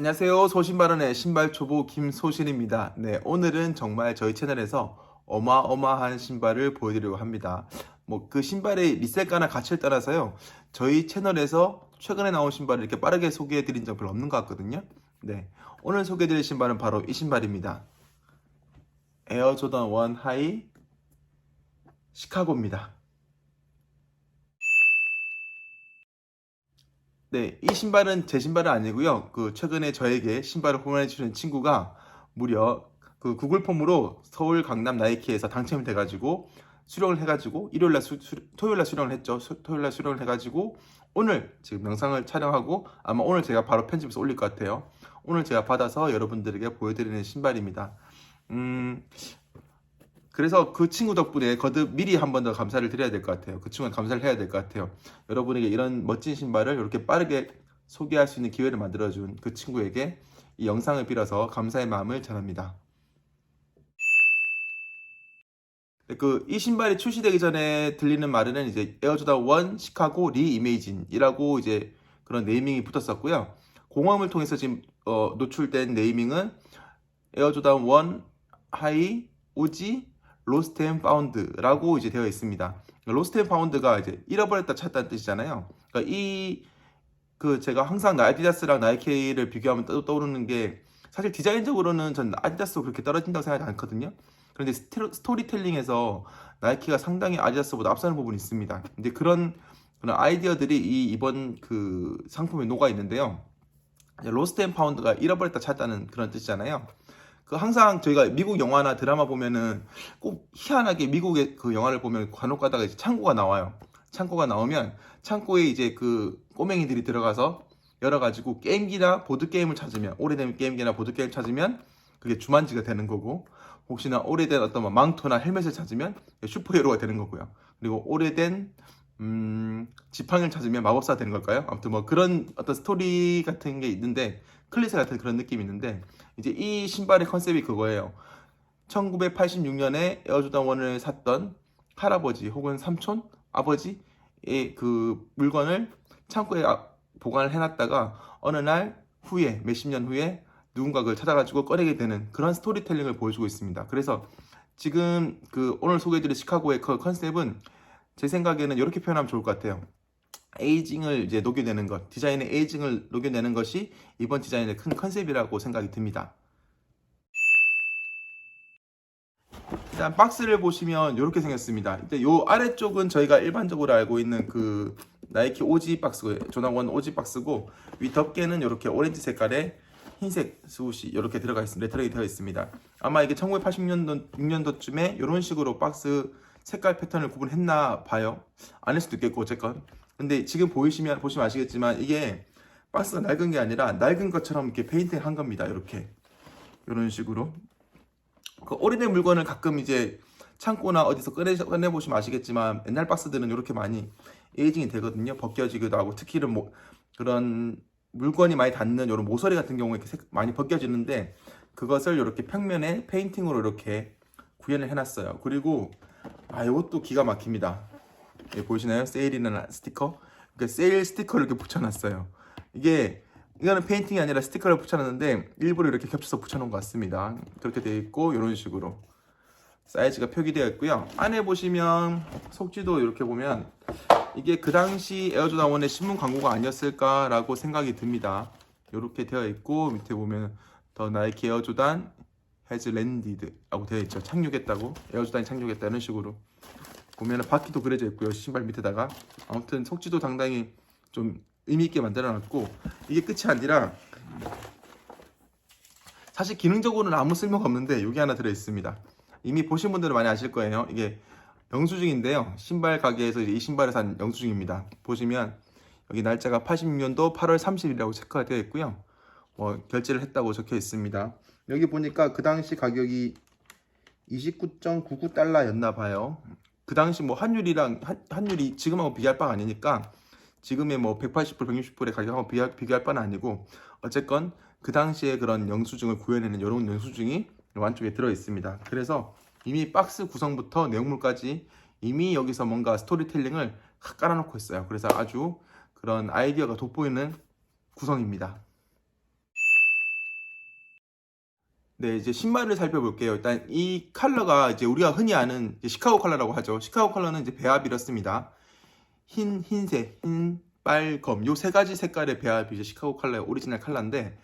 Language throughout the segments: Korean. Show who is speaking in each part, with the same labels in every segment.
Speaker 1: 안녕하세요. 소신발언의 신발초보 김소신입니다. 네, 오늘은 정말 저희 채널에서 어마어마한 신발을 보여드리려고 합니다. 그 신발의 리셀가나 가치를 떠나서요, 저희 채널에서 최근에 나온 신발을 이렇게 빠르게 소개해드린 적 별로 없는 것 같거든요. 네, 오늘 소개해드릴 신발은 바로 이 신발입니다. 에어 조던 1 하이 시카고입니다. 네, 이 신발은 제 신발은 아니고요. 최근에 저에게 신발을 후원해 주신 친구가 무려 구글 폼으로 서울 강남 나이키에서 당첨이 돼가지고 수령을 해가지고 토요일날 수령을 했죠. 토요일날 수령을 해가지고 오늘 지금 영상을 촬영하고 아마 오늘 제가 바로 편집해서 올릴 것 같아요. 오늘 제가 받아서 여러분들에게 보여드리는 신발입니다. 그래서 그 친구 덕분에 거듭 미리 한 번 더 감사를 드려야 될 것 같아요. 그 친구한테 감사를 해야 될 것 같아요. 여러분에게 이런 멋진 신발을 이렇게 빠르게 소개할 수 있는 기회를 만들어준 그 친구에게 이 영상을 빌어서 감사의 마음을 전합니다. 이 신발이 출시되기 전에 들리는 말에는 이제 에어조단 1 시카고 리이메이진이라고 이제 그런 네이밍이 붙었었고요. 공홈을 통해서 지금 노출된 네이밍은 에어조단 1 하이 오지 로스트 앤 파운드라고 이제 되어 있습니다. 로스트 앤 파운드가 이제 잃어버렸다 찾다는 뜻이잖아요. 그러니까 제가 항상 아디다스랑 나이키를 비교하면 떠오르는 게 사실 디자인적으로는 전 아디다스도 그렇게 떨어진다고 생각하지 않거든요. 그런데 스토리텔링에서 나이키가 상당히 아디다스보다 앞서는 부분이 있습니다. 근데 그런 아이디어들이 이번 상품에 녹아 있는데요. 로스트 앤 파운드가 잃어버렸다 찾다는 그런 뜻이잖아요. 항상 저희가 미국 영화나 드라마 보면은 꼭 희한하게 미국의 영화를 보면 간혹 가다가 이제 창고가 나와요. 창고가 나오면 창고에 이제 꼬맹이들이 들어가서 열어가지고 게임기나 보드게임을 찾으면, 오래된 게임기나 보드게임 찾으면 그게 주만지가 되는 거고, 혹시나 오래된 어떤 망토나 헬멧을 찾으면 슈퍼히어로가 되는 거고요. 그리고 오래된 지팡이를 찾으면 마법사 되는 걸까요? 아무튼 그런 어떤 스토리 같은 게 있는데, 클리셰 같은 그런 느낌이 있는데, 이제 이 신발의 컨셉이 그거예요. 1986년에 에어조단 1을 샀던 할아버지 혹은 삼촌, 아버지의 물건을 창고에 보관을 해놨다가 어느 날 후에, 몇십 년 후에 누군가 그걸 찾아가지고 꺼내게 되는 그런 스토리텔링을 보여주고 있습니다. 그래서 지금 오늘 소개해드릴 시카고의 컨셉은 제 생각에는 이렇게 표현하면 좋을 것 같아요. 에이징을 이제 녹여내는 것, 디자인의 에이징을 녹여내는 것이 이번 디자인의 큰 컨셉이라고 생각이 듭니다. 일단 박스를 보시면 이렇게 생겼습니다. 일단 요 아래쪽은 저희가 일반적으로 알고 있는 나이키 오지 박스고요. 조던 1 오지 박스고, 위 덮개는 이렇게 오렌지 색깔의 흰색 스우시 이렇게 들어가 있습니다. 레터링이 되어 있습니다. 아마 이게 1986년도쯤에 이런 식으로 박스 색깔 패턴을 구분했나 봐요. 아닐 수도 있겠고 어쨌건. 근데 지금 보시면 아시겠지만 이게 박스가 낡은 게 아니라 낡은 것처럼 이렇게 페인팅 한 겁니다. 이렇게 이런 식으로. 오래된 물건을 가끔 이제 창고나 어디서 꺼내보시면 아시겠지만 옛날 박스들은 이렇게 많이 에이징이 되거든요. 벗겨지기도 하고, 특히 그런 물건이 많이 닿는 이런 모서리 같은 경우에 이렇게 많이 벗겨지는데, 그것을 이렇게 평면에 페인팅으로 이렇게 구현을 해놨어요. 그리고 이것도 기가 막힙니다. 보이시나요? 세일이라는 스티커. 그러니까 세일 스티커를 이렇게 붙여놨어요. 이거는 페인팅이 아니라 스티커를 붙여놨는데 일부러 이렇게 겹쳐서 붙여놓은 것 같습니다. 그렇게 되어 있고, 이런 식으로 사이즈가 표기되어 있고요. 안에 보시면 속지도 이렇게 보면 이게 그 당시 에어조단 1의 신문 광고가 아니었을까라고 생각이 듭니다. 이렇게 되어 있고, 밑에 보면 더 나이키 에어조단 has landed 라고 되어 있죠. 착륙했다고, 에어조단이 착륙했다, 이런 식으로 보면은 바퀴도 그려져 있고요. 신발 밑에다가. 아무튼 속지도 상당히 좀 의미 있게 만들어 놨고, 이게 끝이 아니라 사실 기능적으로는 아무 쓸모가 없는데 여기 하나 들어 있습니다. 이미 보신 분들은 많이 아실 거예요. 이게 영수증인데요. 신발 가게에서 이 신발을 산 영수증입니다. 보시면 여기 날짜가 86년도 8월 30일이라고 체크가 되어 있고요. 결제를 했다고 적혀 있습니다. 여기 보니까 그 당시 가격이 29.99달러였나 봐요. 그 당시 환율이 지금하고 비교할 바가 아니니까, 지금의 180불, 160불의 가격하고 비교할 바는 아니고, 어쨌건 그 당시에 그런 영수증을 구현해낸 이런 영수증이 안쪽에 들어 있습니다. 그래서 이미 박스 구성부터 내용물까지 이미 여기서 뭔가 스토리텔링을 깔아놓고 있어요. 그래서 아주 그런 아이디어가 돋보이는 구성입니다. 네, 이제 신발을 살펴볼게요. 일단 이 컬러가 이제 우리가 흔히 아는 이제 시카고 컬러라고 하죠. 시카고 컬러는 이제 배합이 이렇습니다. 흰색, 흰, 빨검 요 세 가지 색깔의 배합이 이제 시카고 컬러의 오리지널 컬러인데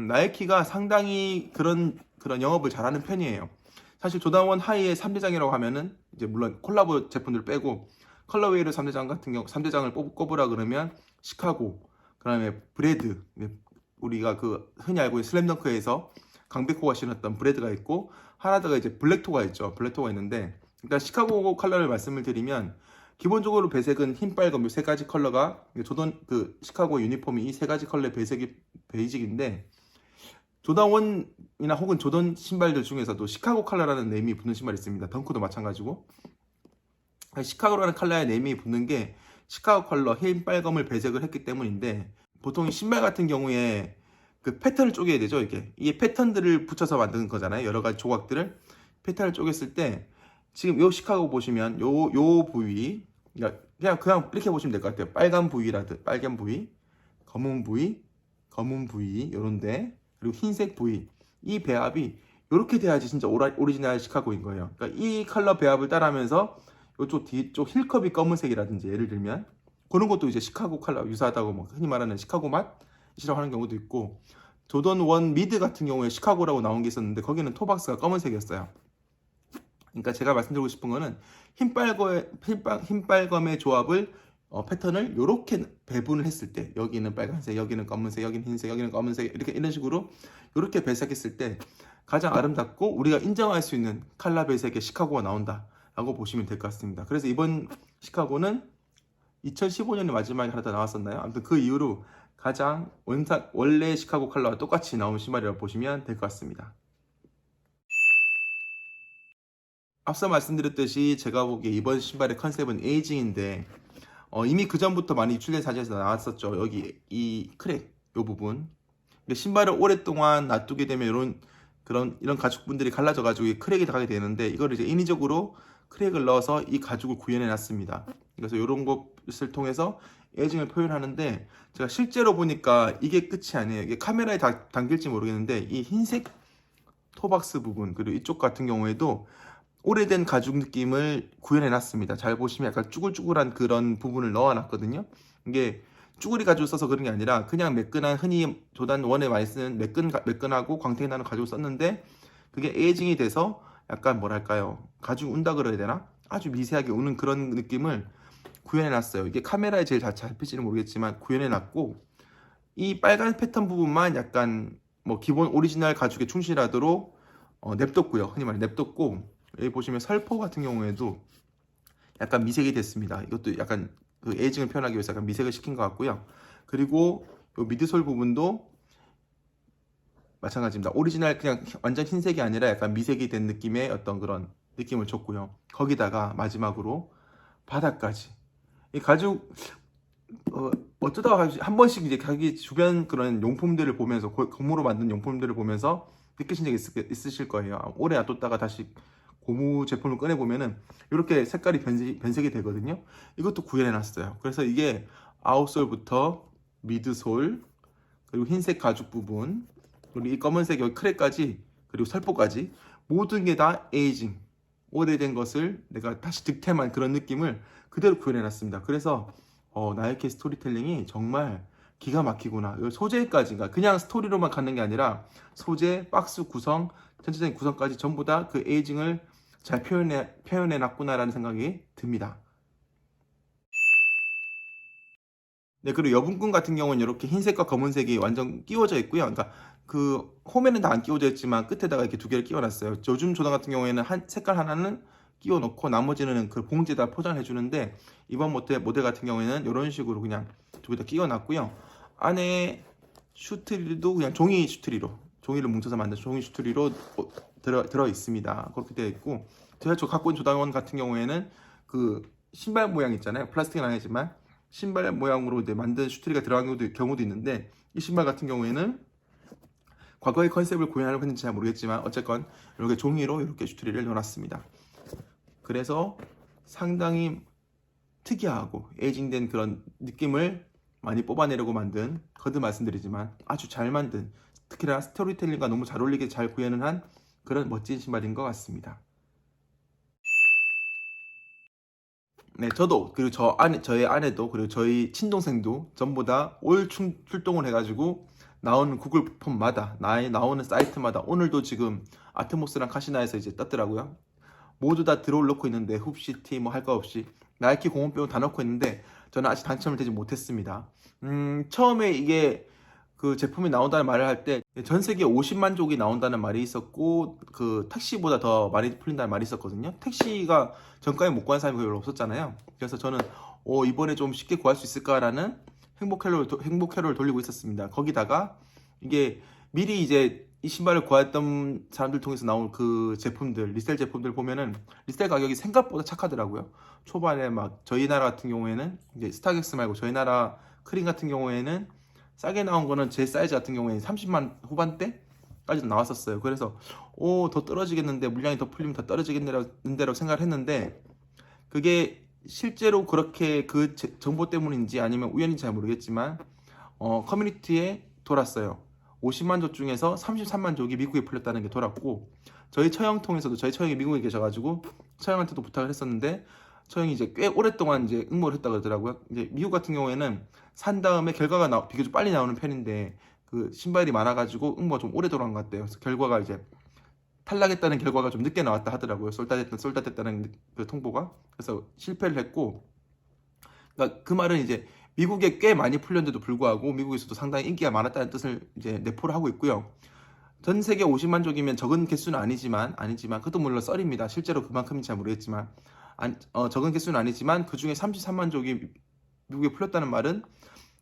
Speaker 1: 나이키가 상당히 그런 영업을 잘하는 편이에요. 사실 조던 1 하이의 3대장이라고 하면은 이제 물론 콜라보 제품들 빼고 컬러웨이를 3대장 같은 경우 3대장을 꼽으라 그러면 시카고, 그다음에 브레드, 우리가 그 흔히 알고 있는 슬램덩크에서 강백호가 신었던 브레드가 있고 하나 더가 이제 블랙토가 있죠. 블랙토가 있는데 일단 시카고 컬러를 말씀을 드리면 기본적으로 배색은 흰, 빨간 이 세 가지 컬러가 조던 그 시카고 유니폼이 이 세 가지 컬러의 배색이 베이직인데 조던 1이나 혹은 조던 신발들 중에서도 시카고 컬러라는 네임이 붙는 신발이 있습니다. 덩크도 마찬가지고 시카고라는 컬러의 네임이 붙는 게 시카고 컬러 흰, 빨검을 배색을 했기 때문인데 보통 신발 같은 경우에 그 패턴을 쪼개야 되죠. 이게 패턴들을 붙여서 만드는 거잖아요. 여러 가지 조각들을 패턴을 쪼갰을 때 지금 요 시카고 보시면 요 부위 그냥 이렇게 보시면 될 것 같아요. 빨간 부위라든 빨간 부위, 검은 부위 요런데 그리고 흰색 부위 이 배합이 이렇게 돼야지 진짜 오리지널 시카고인 거예요. 그러니까 이 컬러 배합을 따라하면서 이쪽 뒤쪽 힐컵이 검은색이라든지 예를 들면 그런 것도 이제 시카고 컬러 유사하다고 뭐 흔히 말하는 시카고 맛이라고 하는 경우도 있고 조던 1 미드 같은 경우에 시카고라고 나온 게 있었는데 거기는 토박스가 검은색이었어요. 그러니까 제가 말씀드리고 싶은 거는 흰빨검의 조합을 패턴을 이렇게 배분을 했을 때 여기는 빨간색, 여기는 검은색, 여기는 흰색, 여기는 검은색 이렇게 이런 식으로 이렇게 배색했을 때 가장 아름답고 우리가 인정할 수 있는 컬러 배색의 시카고가 나온다라고 보시면 될 것 같습니다. 그래서 이번 시카고는 2015년에 마지막에 하나 더 나왔었나요? 아무튼 그 이후로 가장 원래 시카고 컬러와 똑같이 나온 신발이라고 보시면 될 것 같습니다. 앞서 말씀드렸듯이 제가 보기에 이번 신발의 컨셉은 에이징인데 이미 그 전부터 많이 입출된 사진에서 나왔었죠. 여기 이 크랙 이 부분. 근데 신발을 오랫동안 놔두게 되면 이런 가죽분들이 갈라져 가지고 이 크랙이 나가게 되는데 이걸 이제 인위적으로 크랙을 넣어서 이 가죽을 구현해 놨습니다. 그래서 이런 것을 통해서 에이징을 표현하는데 제가 실제로 보니까 이게 끝이 아니에요. 이게 카메라에 담길지 모르겠는데 이 흰색 토박스 부분 그리고 이쪽 같은 경우에도 오래된 가죽 느낌을 구현해 놨습니다. 잘 보시면 약간 쭈글쭈글한 그런 부분을 넣어 놨거든요. 이게 쭈구리 가죽을 써서 그런 게 아니라 그냥 매끈한 흔히 조던 1에 많이 쓰는 매끈하고 광택이 나는 가죽을 썼는데 그게 에이징이 돼서 약간 뭐랄까요, 가죽 운다 그래야 되나? 아주 미세하게 우는 그런 느낌을 구현해 놨어요. 이게 카메라에 제일 잘 잡힐지는 모르겠지만 구현해 놨고 이 빨간 패턴 부분만 약간 뭐 기본 오리지널 가죽에 충실하도록 냅뒀고요. 흔히 말해 냅뒀고 여기 보시면 설포 같은 경우에도 약간 미색이 됐습니다. 이것도 약간 그 에이징을 표현하기 위해서 약간 미색을 시킨 것 같고요. 그리고 이 미드솔 부분도 마찬가지입니다. 오리지널 그냥 완전 흰색이 아니라 약간 미색이 된 느낌의 어떤 그런 느낌을 줬고요. 거기다가 마지막으로 바닥까지 이 가죽 어쩌다가 한 번씩 이제 자기 주변 그런 용품들을 보면서 고무로 만든 용품들을 보면서 느끼신 적 있으실 거예요. 오래 놔뒀다가 다시 고무 제품을 꺼내 보면은 이렇게 색깔이 변색이 되거든요. 이것도 구현해 놨어요. 그래서 이게 아웃솔부터 미드솔 그리고 흰색 가죽 부분 그리고 이 검은색 여기 크랙까지 그리고 설포까지 모든 게 다 에이징 오래된 것을 내가 다시 득템한 그런 느낌을 그대로 구현해 놨습니다. 그래서 나이키 스토리텔링이 정말 기가 막히구나. 소재까지 그냥 스토리로만 가는 게 아니라 소재, 박스 구성, 전체적인 구성까지 전부 다 그 에이징을 잘 표현해 놨구나라는 생각이 듭니다. 네, 그리고 여분끈 같은 경우는 이렇게 흰색과 검은색이 완전 끼워져 있고요. 그러니까 그 홈에는 다 안 끼워져 있지만 끝에다가 이렇게 두 개를 끼워놨어요. 요즘 조던 같은 경우에는 색깔 하나는 끼워 놓고 나머지는 그 봉지에다 포장해 주는데 이번 모델 같은 경우에는 이런 식으로 그냥 두 개 다 끼워 놨고요. 안에 슈트리도 그냥 종이를 뭉쳐서 만든 종이 슈트리로 들어 있습니다. 그렇게 되어 있고 제가 갖고 있는 조던 1 같은 경우에는 그 신발 모양 있잖아요. 플라스틱은 아니지만 신발 모양으로 이제 만든 슈트리가 들어간 경우도 있는데 이 신발 같은 경우에는 과거의 컨셉을 구현하려고 했는지 잘 모르겠지만 어쨌건 이렇게 종이로 이렇게 슈트리를 넣어놨습니다. 그래서 상당히 특이하고 에이징된 그런 느낌을 많이 뽑아내려고 만든 거듭 말씀드리지만 아주 잘 만든 특히나 스토리텔링과 너무 잘 어울리게 잘 구현을 한 그런 멋진 신발인 것 같습니다. 네, 저도 그리고 저의 아내도 그리고 저희 친동생도 전부 다 올 출동을 해가지고 나오는 구글 폼마다 나오는 사이트마다 오늘도 지금 아트모스랑 카시나에서 이제 떴더라고요. 모두 다 드로우를 넣고 있는데 훅시티 뭐 할 거 없이 나이키 공원병 다 넣고 있는데 저는 아직 당첨을 되지 못했습니다. 처음에 이게 그 제품이 나온다는 말을 할 때 전 세계 50만 족이 나온다는 말이 있었고 그 택시보다 더 많이 풀린다는 말이 있었거든요. 택시가 정가에 못 구한 사람이 별로 없었잖아요. 그래서 저는 이번에 좀 쉽게 구할 수 있을까라는 행복 회로를 돌리고 있었습니다. 거기다가 이게 미리 이제 이 신발을 구했던 사람들 통해서 나온 그 제품들, 리셀 제품들 보면은 리셀 가격이 생각보다 착하더라고요. 초반에 막 저희 나라 같은 경우에는 이제 스타렉스 말고 저희 나라 크림 같은 경우에는 싸게 나온 거는 제 사이즈 같은 경우에는 30만 후반대까지도 나왔었어요. 그래서 더 떨어지겠는데 물량이 더 풀리면 더 떨어지겠는데라고 생각을 했는데 그게 실제로 그렇게 그 정보 때문인지 아니면 우연인지 잘 모르겠지만 커뮤니티에 돌았어요. 50만 족 중에서 33만 족이 미국에 풀렸다는 게 돌았고 저희 처형 통해서도 저희 처형이 미국에 계셔가지고 처형한테도 부탁을 했었는데 처형이 이제 꽤 오랫동안 이제 응모를 했다 그러더라고요. 이제 미국 같은 경우에는 산 다음에 결과가 비교적 빨리 나오는 편인데 그 신발이 많아가지고 응모가 좀 오래 돌아간 것 같대요. 그래서 결과가 이제 탈락했다는 결과가 좀 늦게 나왔다 하더라고요. 솔닷됐다는 그 통보가. 그래서 실패를 했고 그러니까 그 말은 이제 미국에 꽤 많이 풀렸는데도 불구하고 미국에서도 상당히 인기가 많았다는 뜻을 이제 내포를 하고 있고요. 전 세계 50만 족이면 적은 개수는 아니지만 그것도 물론 썰입니다. 실제로 그만큼인지 잘 모르겠지만 적은 개수는 아니지만 그 중에 33만 족이 미국에 풀렸다는 말은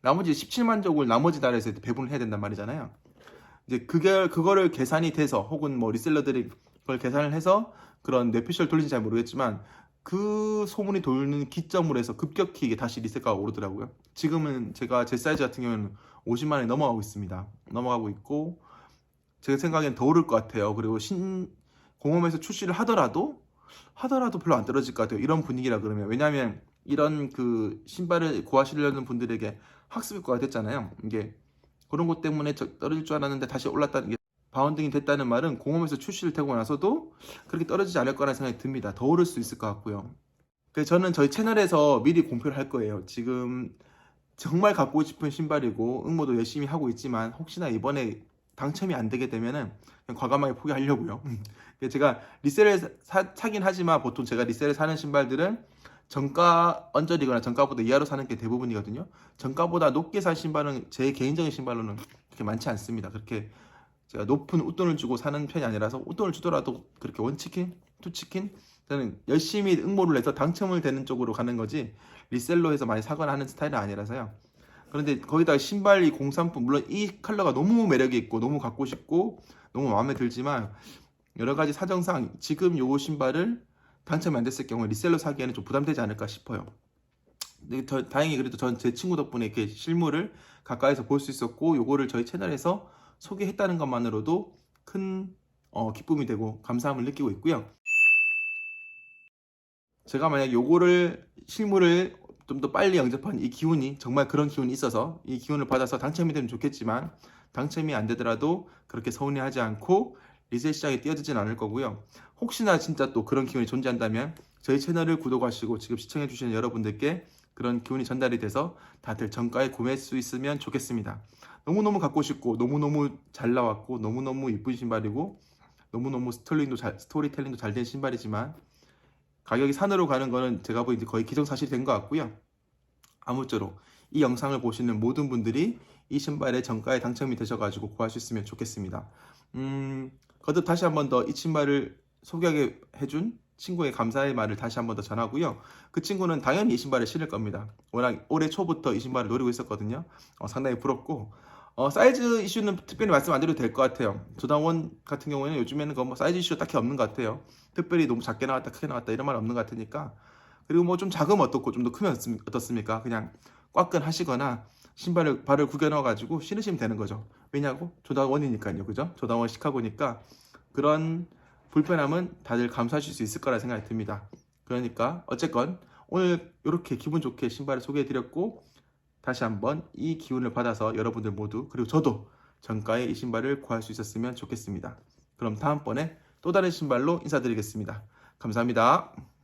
Speaker 1: 나머지 17만 족을 나머지 나라에서 배분을 해야 된단 말이잖아요. 이제 그거를 계산이 돼서 혹은 뭐 리셀러들이 그걸 계산을 해서 그런 뇌피셜 돌린지 잘 모르겠지만 그 소문이 돌는 기점으로 해서 급격히 이게 다시 리셋가가 오르더라고요. 지금은 제가 제 사이즈 같은 경우는 50만 원이 넘어가고 있습니다. 넘어가고 있고 제 생각엔 더 오를 것 같아요. 그리고 공홈에서 출시를 하더라도 별로 안 떨어질 것 같아요. 이런 분위기라 그러면 왜냐하면 이런 그 신발을 구하시려는 분들에게 학습 효과가 됐잖아요. 이게 그런 것 때문에 떨어질 줄 알았는데 다시 올랐다는 게 바운딩이 됐다는 말은 공홈에서 출시를 되고 나서도 그렇게 떨어지지 않을 거라는 생각이 듭니다. 더 오를 수 있을 것 같고요. 그래서 저는 저희 채널에서 미리 공표를 할 거예요. 지금 정말 갖고 싶은 신발이고 응모도 열심히 하고 있지만 혹시나 이번에 당첨이 안 되게 되면은 그냥 과감하게 포기하려고요. 제가 리셀을 사긴 하지만 보통 제가 리셀을 사는 신발들은 정가 언저리거나 정가보다 이하로 사는 게 대부분이거든요. 정가보다 높게 산 신발은 제 개인적인 신발로는 그렇게 많지 않습니다. 그렇게 제가 높은 웃돈을 주고 사는 편이 아니라서 웃돈을 주더라도 그렇게 원치킨, 투치킨 저는 열심히 응모를 해서 당첨을 되는 쪽으로 가는 거지 리셀로 해서 많이 사거나 하는 스타일은 아니라서요. 그런데 거기다가 신발 이 공산품 물론 이 컬러가 너무 매력이 있고 너무 갖고 싶고 너무 마음에 들지만 여러 가지 사정상 지금 요 신발을 당첨이 안 됐을 경우에 리셀로 사기에는 좀 부담되지 않을까 싶어요. 근데 다행히 그래도 전 제 친구 덕분에 이렇게 실물을 가까이서 볼 수 있었고 요거를 저희 채널에서 소개했다는 것만으로도 큰 기쁨이 되고 감사함을 느끼고 있고요. 제가 만약 요거를 실물을 좀 더 빨리 영접한 이 기운이 정말 그런 기운이 있어서 이 기운을 받아서 당첨이 되면 좋겠지만 당첨이 안 되더라도 그렇게 서운해하지 않고 리셋 시장에 뛰어들지는 않을 거고요. 혹시나 진짜 또 그런 기운이 존재한다면 저희 채널을 구독하시고 지금 시청해 주시는 여러분들께 그런 기운이 전달이 돼서 다들 정가에 구매할 수 있으면 좋겠습니다. 너무너무 갖고 싶고 너무너무 잘 나왔고 너무너무 이쁜 신발이고 너무너무 스토리텔링도 잘 된 신발이지만 가격이 산으로 가는 거는 제가 보기 이제 거의 기정사실이 된 것 같고요. 아무쪼록 이 영상을 보시는 모든 분들이 이 신발의 정가에 당첨이 되셔가지고 구할 수 있으면 좋겠습니다. 거듭 다시 한 번 더 이 신발을 소개하게 해준 친구의 감사의 말을 다시 한 번 더 전하고요. 그 친구는 당연히 이 신발을 신을 겁니다. 워낙 올해 초부터 이 신발을 노리고 있었거든요. 상당히 부럽고 사이즈 이슈는 특별히 말씀 안 드려도 될 것 같아요. 조당원 같은 경우에는 요즘에는 뭐 사이즈 이슈 딱히 없는 것 같아요. 특별히 너무 작게 나왔다 크게 나왔다 이런 말 없는 것 같으니까 그리고 뭐 좀 작으면 어떻고 좀 더 크면 어떻습니까? 그냥 꽉끈 하시거나 발을 구겨 넣어가지고 신으시면 되는 거죠. 왜냐고? 조당원이니까요. 그죠? 조당원 시카고니까 그런 불편함은 다들 감수하실 수 있을 거라 생각이 듭니다. 그러니까 어쨌건 오늘 이렇게 기분 좋게 신발을 소개해 드렸고 다시 한번 이 기운을 받아서 여러분들 모두 그리고 저도 정가에 이 신발을 구할 수 있었으면 좋겠습니다. 그럼 다음번에 또 다른 신발로 인사드리겠습니다. 감사합니다.